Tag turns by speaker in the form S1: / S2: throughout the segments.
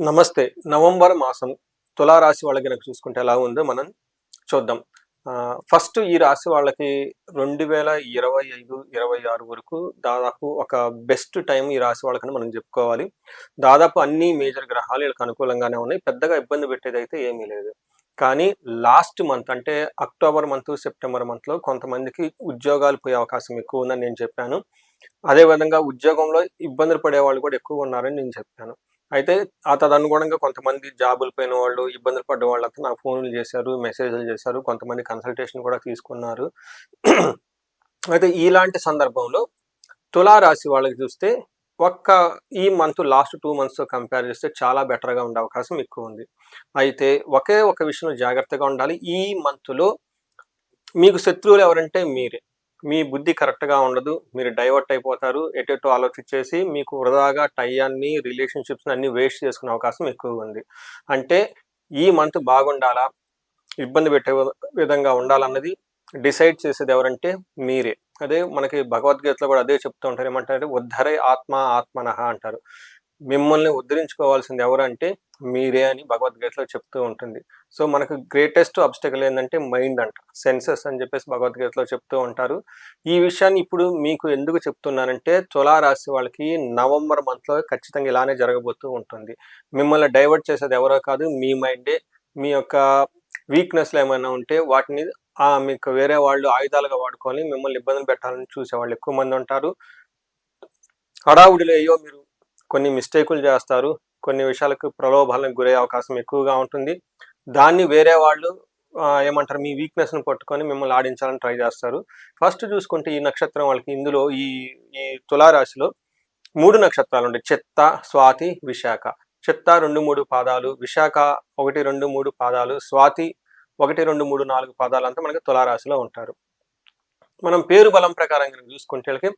S1: నమస్తే. నవంబర్ మాసం తులారాశి వాళ్ళకి గనక చూసుకుంటే ఎలా ఉందో మనం చూద్దాం. ఫస్ట్ ఈ రాశి వాళ్ళకి 2025, 26 వరకు దాదాపు ఒక బెస్ట్ టైమ్ ఈ రాశి వాళ్ళకని మనం చెప్పుకోవాలి. దాదాపు అన్ని మేజర్ గ్రహాలు వీళ్ళకి అనుకూలంగానే ఉన్నాయి. పెద్దగా ఇబ్బంది పెట్టేదైతే ఏమీ లేదు. కానీ లాస్ట్ మంత్ అంటే అక్టోబర్ మంత్, సెప్టెంబర్ మంత్‌లో కొంతమందికి ఉద్యోగాలు పోయే అవకాశం ఎక్కువ ఉందని నేను చెప్పాను. అదే విధంగా ఉద్యోగంలో ఇబ్బందులు పడేవాళ్ళు కూడా ఎక్కువగా ఉన్నారని నేను చెప్పాను. అయితే తదనుగుణంగా కొంతమంది జాబులు పోయిన వాళ్ళు, ఇబ్బందులు పడ్డ వాళ్ళంతా నాకు ఫోన్‌లు చేశారు, మెసేజ్‌లు చేశారు. కొంతమంది కన్సల్టేషన్ కూడా తీసుకున్నారు. అయితే ఇలాంటి సందర్భంలో తులారాశి వాళ్ళకి చూస్తే ఒక్క ఈ మంత్ లాస్ట్ 2 మంత్స్‌తో కంపేర్ చేస్తే చాలా బెటర్‌గా ఉండే అవకాశం ఎక్కువుంది. అయితే ఒకే ఒక విషయంలో జాగ్రత్తగా ఉండాలి. ఈ మంత్‌లో మీకు శత్రువులు ఎవరంటే మీరే. మీ బుద్ధి కరెక్ట్‌గా ఉండదు. మీరు డైవర్ట్ అయిపోతారు. ఎటెటో ఆలోచించేసి మీకు వృధాగా టయాన్ని, రిలేషన్‌షిప్స్‌ని అన్నీ వేస్ట్ చేసుకునే అవకాశం ఎక్కువగా ఉంది. అంటే ఈ మంత్ బాగుండాలా? ఇబ్బంది పెట్టే విధంగా ఉండాలన్నది డిసైడ్ చేసేది ఎవరంటే మీరే. అదే మనకి భగవద్గీతలో కూడా అదే చెప్తూ ఉంటారు. ఏమంటారు? ఉద్ధరే ఆత్మ ఆత్మనః అంటారు. మిమ్మల్ని ఉద్ధరించుకోవాల్సింది ఎవరంటే మీరే అని భగవద్గీతలో చెప్తూ ఉంటుంది. సో మనకు గ్రేటెస్ట్ ఆబ్స్టకిల్ ఏందంటే మైండ్ అంట. సెన్సెస్ అని చెప్పేసి భగవద్గీతలో చెప్తూ ఉంటారు. ఈ విషయాన్ని ఇప్పుడు మీకు ఎందుకు చెప్తున్నానంటే తులారాశి వాళ్ళకి నవంబర్ మంత్‌లో ఖచ్చితంగా ఇలానే జరగబోతూ ఉంటుంది. మిమ్మల్ని డైవర్ట్ చేసేది ఎవరో కాదు మీ మైండే. మీ యొక్క వీక్‌నెస్‌లు ఏమైనా ఉంటే వాటిని మీకు వేరే వాళ్ళు ఆయుధాలుగా వాడుకొని మిమ్మల్ని ఇబ్బందులు పెట్టాలని చూసేవాళ్ళు ఎక్కువ మంది ఉంటారు. హడావుడిలో అయ్యో మీరు కొన్ని మిస్టేకులు చేస్తారు. కొన్ని విషయాలకు ప్రలోభాలకు గురయ్యే అవకాశం ఎక్కువగా ఉంటుంది. దాన్ని వేరే వాళ్ళు ఏమంటారు మీ వీక్‌నెస్‌ని పట్టుకొని మిమ్మల్ని ఆడించాలని ట్రై చేస్తారు. ఫస్ట్ చూసుకుంటే ఈ నక్షత్రం వాళ్ళకి ఇందులో ఈ ఈ తులారాశిలో 3 నక్షత్రాలుంటాయి. చిత్త, స్వాతి, విశాఖ. చిత్త 2, 3 పాదాలు, విశాఖ 1, 2, 3 పాదాలు, స్వాతి 1, 2, 3, 4 పాదాలంతా మనకి తులారాశిలో ఉంటారు. మనం పేరు బలం ప్రకారం కనుక చూసుకుంటే వీళ్ళకి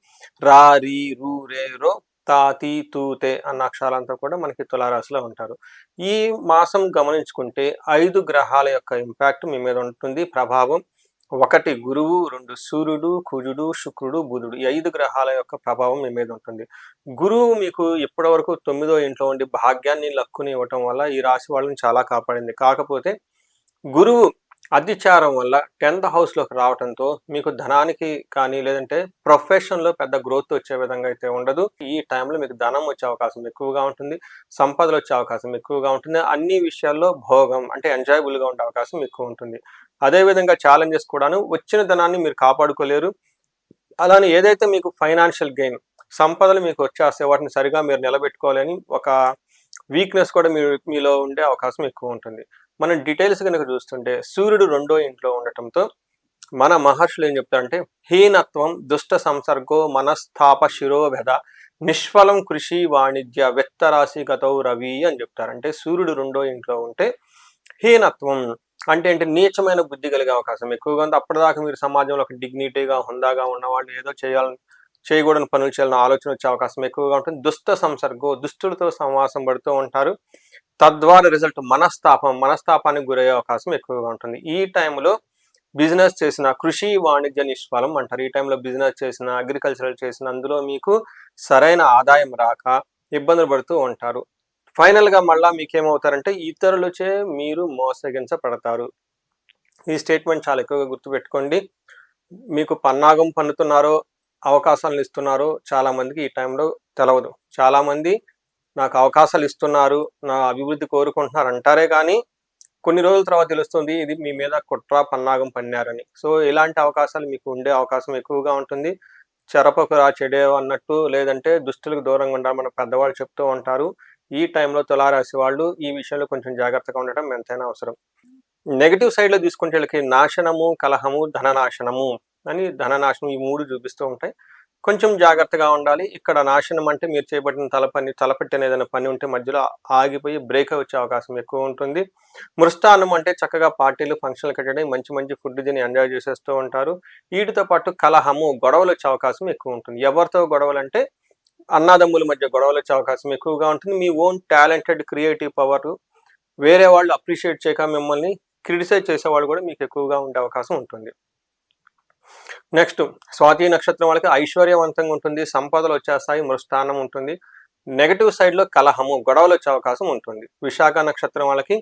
S1: రా, రీ, రు, రే, రో, తా, తీ, తూ, తే అన్న అక్షరాలంతా కూడా మనకి తులారాశిలో ఉంటారు. ఈ మాసం గమనించుకుంటే 5 గ్రహాల యొక్క ఇంపాక్ట్ మీ మీద ఉంటుంది, ప్రభావం. 1 గురువు, 2 సూర్యుడు, కుజుడు, శుక్రుడు, బుధుడు. ఈ 5 గ్రహాల యొక్క ప్రభావం మీ మీద ఉంటుంది. గురువు మీకు ఇప్పటివరకు 9వ ఇంట్లో ఉండి భాగ్యాన్ని, లక్కుని ఇవ్వటం వల్ల ఈ రాశి వాళ్ళని చాలా కాపాడింది. కాకపోతే గురువు అతిచారం వల్ల 10th హౌస్‌లోకి రావటంతో మీకు ధనానికి కానీ లేదంటే ప్రొఫెషన్‌లో పెద్ద గ్రోత్ వచ్చే విధంగా అయితే ఉండదు. ఈ టైంలో మీకు ధనం వచ్చే అవకాశం ఎక్కువగా ఉంటుంది. సంపదలు వచ్చే అవకాశం ఎక్కువగా ఉంటుంది. అన్ని విషయాల్లో భోగం అంటే ఎంజాయబుల్‌గా ఉండే అవకాశం ఎక్కువ ఉంటుంది. అదే విధంగా ఛాలెంజెస్ కూడాను వచ్చిన ధనాన్ని మీరు కాపాడుకోలేరు. అలానే ఏదైతే మీకు ఫైనాన్షియల్ గెయిన్ సంపదలు మీకు వచ్చేస్తాయి వాటిని సరిగా మీరు నిలబెట్టుకోవాలని ఒక వీక్‌నెస్ కూడా మీలో ఉండే అవకాశం ఎక్కువ ఉంటుంది. మనం డీటెయిల్స్ కనుక చూస్తుంటే సూర్యుడు 2వ ఇంట్లో ఉండటంతో మన మహర్షులు ఏం చెప్తారంటే హీనత్వం, దుష్ట సంసర్గో, మనస్థాప శిరోభెద, నిష్ఫలం కృషి వాణిజ్య వ్యక్తరాశి గతౌ రవి అని చెప్తారు. అంటే సూర్యుడు 2వ ఇంట్లో ఉంటే హీనత్వం అంటే ఏంటి నీచమైన బుద్ధి కలిగే అవకాశం ఎక్కువగా ఉంది. అప్పటిదాకా మీరు సమాజంలో ఒక డిగ్నిటీగా, హుందాగా ఉన్నవాళ్ళు ఏదో చేయకూడని పనులు చేయాలన్న ఆలోచన వచ్చే అవకాశం ఎక్కువగా ఉంటుంది. దుష్ట సంసర్గో దుష్టులతో సమావాసం పడుతూ ఉంటారు. తద్వారా రిజల్ట్ మనస్తాపానికి గురయ్యే అవకాశం ఎక్కువగా ఉంటుంది. ఈ టైంలో బిజినెస్ చేసిన కృషి వాణిజ్య నిష్ఫలం అంటారు. ఈ టైంలో బిజినెస్ చేసిన, అగ్రికల్చరల్ చేసిన అందులో మీకు సరైన ఆదాయం రాక ఇబ్బందులు పడుతూ ఉంటారు. ఫైనల్గా మళ్ళా మీకేమవుతారంటే ఇతరులచే మీరు మోసగించబడతారు. ఈ స్టేట్మెంట్ చాలా ఎక్కువగా గుర్తుపెట్టుకోండి. మీకు పన్నాగం పన్నుతున్నారో, అవకాశాలు ఇస్తున్నారో చాలా మందికి ఈ టైంలో తెలవదు. చాలామంది నాకు అవకాశాలు ఇస్తున్నారు, నా అభివృద్ధి కోరుకుంటున్నారు అంటారే కానీ కొన్ని రోజుల తర్వాత తెలుస్తుంది ఇది మీ మీద కుట్ర పన్నాగం పన్నారని. సో ఇలాంటి అవకాశాలు మీకు ఉండే అవకాశం ఎక్కువగా ఉంటుంది. చెరపకురా చెడే అన్నట్టు లేదంటే దుస్తులకు దూరంగా ఉండాలి మన పెద్దవాళ్ళు చెప్తూ ఉంటారు. ఈ టైంలో తులారాశి వాళ్ళు ఈ విషయంలో కొంచెం జాగ్రత్తగా ఉండటం ఎంతైనా అవసరం. నెగటివ్ సైడ్లో తీసుకుంటే వీళ్ళకి నాశనము, కలహము, ధననాశనము అని ధననాశనం ఈ 3 చూపిస్తూ ఉంటాయి. కొంచెం జాగ్రత్తగా ఉండాలి. ఇక్కడ నాశనం అంటే మీరు చేపట్టిన తలపెట్టిన ఏదైనా పని ఉంటే మధ్యలో ఆగిపోయి బ్రేక్ వచ్చే అవకాశం ఎక్కువ ఉంటుంది. మృష్టాన్నం అంటే చక్కగా పార్టీలు, ఫంక్షన్లు కట్టడం మంచి మంచి ఫుడ్ తిని ఎంజాయ్ చేసేస్తూ ఉంటారు. వీటితో పాటు కలహము, గొడవలు వచ్చే అవకాశం ఎక్కువ ఉంటుంది. ఎవరితో గొడవలు అంటే అన్నదమ్ముల మధ్య గొడవలు వచ్చే అవకాశం ఎక్కువగా ఉంటుంది. మీ ఓన్ టాలెంటెడ్ క్రియేటివ్ పవర్ వేరే వాళ్ళు అప్రిషియేట్ చేయక మిమ్మల్ని క్రిటిసైజ్ చేసేవాళ్ళు కూడా మీకు ఎక్కువగా ఉండే అవకాశం ఉంటుంది. నెక్స్ట్ స్వాతి నక్షత్రం వాళ్ళకి ఐశ్వర్యవంతంగా ఉంటుంది, సంపదలు వచ్చేస్తాయి, మృష్టాన్నం ఉంటుంది. నెగటివ్ సైడ్లో కలహము, గొడవలు వచ్చే అవకాశం ఉంటుంది. విశాఖ నక్షత్రం వాళ్ళకి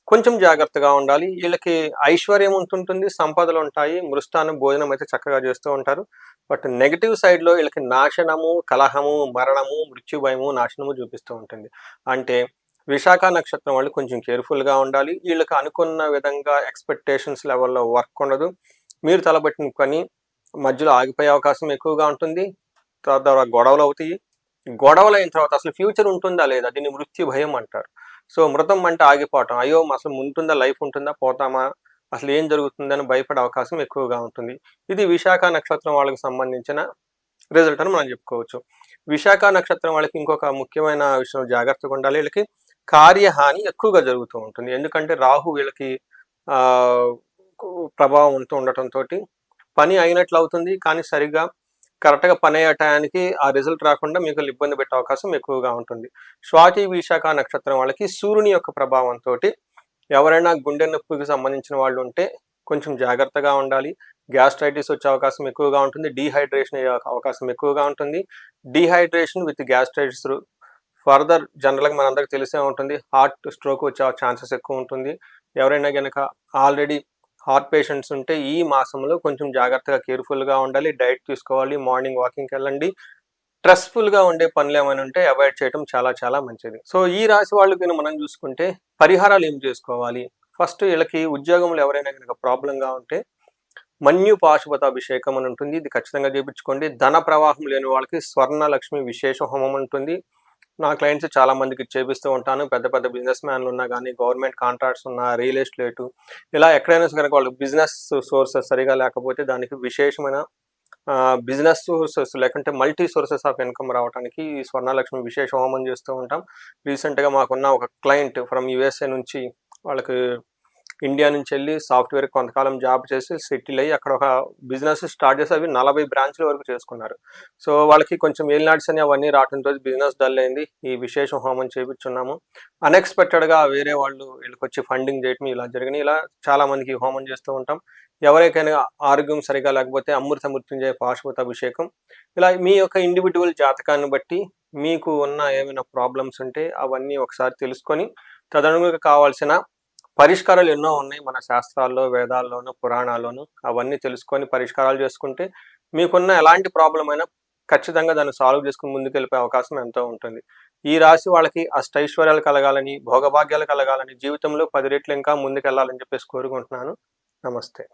S1: కొంచెం జాగ్రత్తగా ఉండాలి. వీళ్ళకి ఐశ్వర్యం ఉంటుంటుంది, సంపదలు ఉంటాయి, మృష్టాన్నం భోజనం అయితే చక్కగా చేస్తూ ఉంటారు. బట్ నెగటివ్ సైడ్లో వీళ్ళకి నాశనము, కలహము, మరణము, మృత్యు భయము, నాశనము చూపిస్తూ ఉంటుంది. అంటే విశాఖ నక్షత్రం వాళ్ళు కొంచెం కేర్ఫుల్గా ఉండాలి. వీళ్ళకి అనుకున్న విధంగా ఎక్స్పెక్టేషన్స్ లెవెల్లో వర్క్ ఉండదు. మీరు తలబెట్టిన పని మధ్యలో ఆగిపోయే అవకాశం ఎక్కువగా ఉంటుంది. తద్వారా గొడవలు అవుతాయి. గొడవలు అయిన తర్వాత అసలు ఫ్యూచర్ ఉంటుందా లేదా, దీన్ని మృత్యు భయం అంటారు. సో మృతం అంటే ఆగిపోవటం, అయ్యో అసలు ఉంటుందా, లైఫ్ ఉంటుందా, పోతామా, అసలు ఏం జరుగుతుందని భయపడే అవకాశం ఎక్కువగా ఉంటుంది. ఇది విశాఖ నక్షత్రం వాళ్ళకి సంబంధించిన రిజల్ట్ అని మనం చెప్పుకోవచ్చు. విశాఖ నక్షత్రం వాళ్ళకి ఇంకొక ముఖ్యమైన విషయం జాగ్రత్తగా ఉండాలి. వీళ్ళకి కార్యహాని ఎక్కువగా జరుగుతూ ఉంటుంది. ఎందుకంటే రాహు వీళ్ళకి ఆ ప్రభావం ఉంటూ ఉండటంతో పని అయినట్లు అవుతుంది, కానీ సరిగ్గా కరెక్ట్గా పని అయ్యే టయానికి ఆ రిజల్ట్ రాకుండా మీకు ఇబ్బంది పెట్టే అవకాశం ఎక్కువగా ఉంటుంది. స్వాతి విశాఖ నక్షత్రం వాళ్ళకి సూర్యుని యొక్క ప్రభావంతో ఎవరైనా గుండె నొప్పికి సంబంధించిన వాళ్ళు ఉంటే కొంచెం జాగ్రత్తగా ఉండాలి. గ్యాస్ట్రైటిస్ వచ్చే అవకాశం ఎక్కువగా ఉంటుంది. డీహైడ్రేషన్ అయ్యే అవకాశం ఎక్కువగా ఉంటుంది. డీహైడ్రేషన్ విత్ గ్యాస్ట్రైటిస్ ఫర్దర్ జనరల్గా మనందరికి తెలిసే ఉంటుంది, హార్ట్ స్ట్రోక్ వచ్చే ఛాన్సెస్ ఎక్కువ ఉంటుంది. ఎవరైనా కనుక ఆల్రెడీ హార్ట్ పేషెంట్స్ ఉంటే ఈ మాసంలో కొంచెం జాగ్రత్తగా కేర్ఫుల్గా ఉండాలి. డైట్ తీసుకోవాలి, మార్నింగ్ వాకింగ్కి వెళ్ళండి. స్ట్రెస్ఫుల్గా ఉండే పనులు ఏమైనా ఉంటే అవాయిడ్ చేయడం చాలా చాలా మంచిది. సో ఈ రాశి వాళ్ళకి మనం చూసుకుంటే పరిహారాలు ఏం చేసుకోవాలి. ఫస్ట్ వీళ్ళకి ఉద్యోగంలో ఎవరైనా కనుక ప్రాబ్లంగా ఉంటే మన్యు పాశుపతాభిషేకం అని ఉంటుంది, ఇది ఖచ్చితంగా చేయించుకోండి. ధన ప్రవాహం లేని వాళ్ళకి స్వర్ణ లక్ష్మి విశేష హోమం ఉంటుంది. నా క్లయింట్స్ చాలా మందికి చేపిస్తూ ఉంటాను. పెద్ద పెద్ద బిజినెస్ మ్యాన్లు ఉన్నా కానీ, గవర్నమెంట్ కాంట్రాక్ట్స్ ఉన్నా, రియల్ ఎస్టేటు, ఇలా ఎక్కడైనా కనుక వాళ్ళు బిజినెస్ సోర్సెస్ సరిగా లేకపోతే దానికి విశేషమైన బిజినెస్ సోర్సెస్ లేకుంటే మల్టీ సోర్సెస్ ఆఫ్ ఇన్కమ్ రావడానికి ఈ స్వర్ణలక్ష్మి విశేష హోమం చేస్తూ ఉంటాం. రీసెంట్గా మాకున్న ఒక క్లయింట్ ఫ్రమ్ యుఎస్ఏ నుంచి వాళ్ళకి ఇండియా నుంచి వెళ్ళి సాఫ్ట్వేర్ కొంతకాలం జాబ్ చేసి సెటిల్ అయ్యి అక్కడ ఒక బిజినెస్ స్టార్ట్ చేసి అవి 40 బ్రాంచ్ల వరకు చేసుకున్నారు. సో వాళ్ళకి కొంచెం ఏలినాడ్స్ అని అవన్నీ రావడంతో బిజినెస్ డల్ అయింది. ఈ విశేష హోమం చేయించున్నాము. అన్ఎక్స్పెక్టెడ్గా వేరే వాళ్ళు వీళ్ళకి వచ్చి ఫండింగ్ చేయటం ఇలా జరిగినాయి. ఇలా చాలా మందికి హోమం చేస్తూ ఉంటాం. ఎవరికైనా ఆరోగ్యం సరిగా లేకపోతే అమృత మృత్యుంజయ పాశుపత అభిషేకం, ఇలా మీ యొక్క ఇండివిజువల్ జాతకాన్ని బట్టి మీకు ఉన్న ఏమైనా ప్రాబ్లమ్స్ ఉంటే అవన్నీ ఒకసారి తెలుసుకొని తదనుగుణంగా కావాల్సిన పరిష్కారాలు ఎన్నో ఉన్నాయి మన శాస్త్రాల్లో, వేదాల్లోనూ, పురాణాల్లోనూ. అవన్నీ తెలుసుకొని పరిష్కారాలు చేసుకుంటే మీకున్న ఎలాంటి ప్రాబ్లం అయినా ఖచ్చితంగా దాన్ని సాల్వ్ చేసుకుని ముందుకెళ్ళిపోయే అవకాశం ఎంతో ఉంటుంది. ఈ రాశి వాళ్ళకి అష్టైశ్వర్యాలు కలగాలని, భోగభాగ్యాలు కలగాలని, జీవితంలో 10 రెట్లు ఇంకా ముందుకెళ్ళాలని చెప్పేసి కోరుకుంటున్నాను. నమస్తే.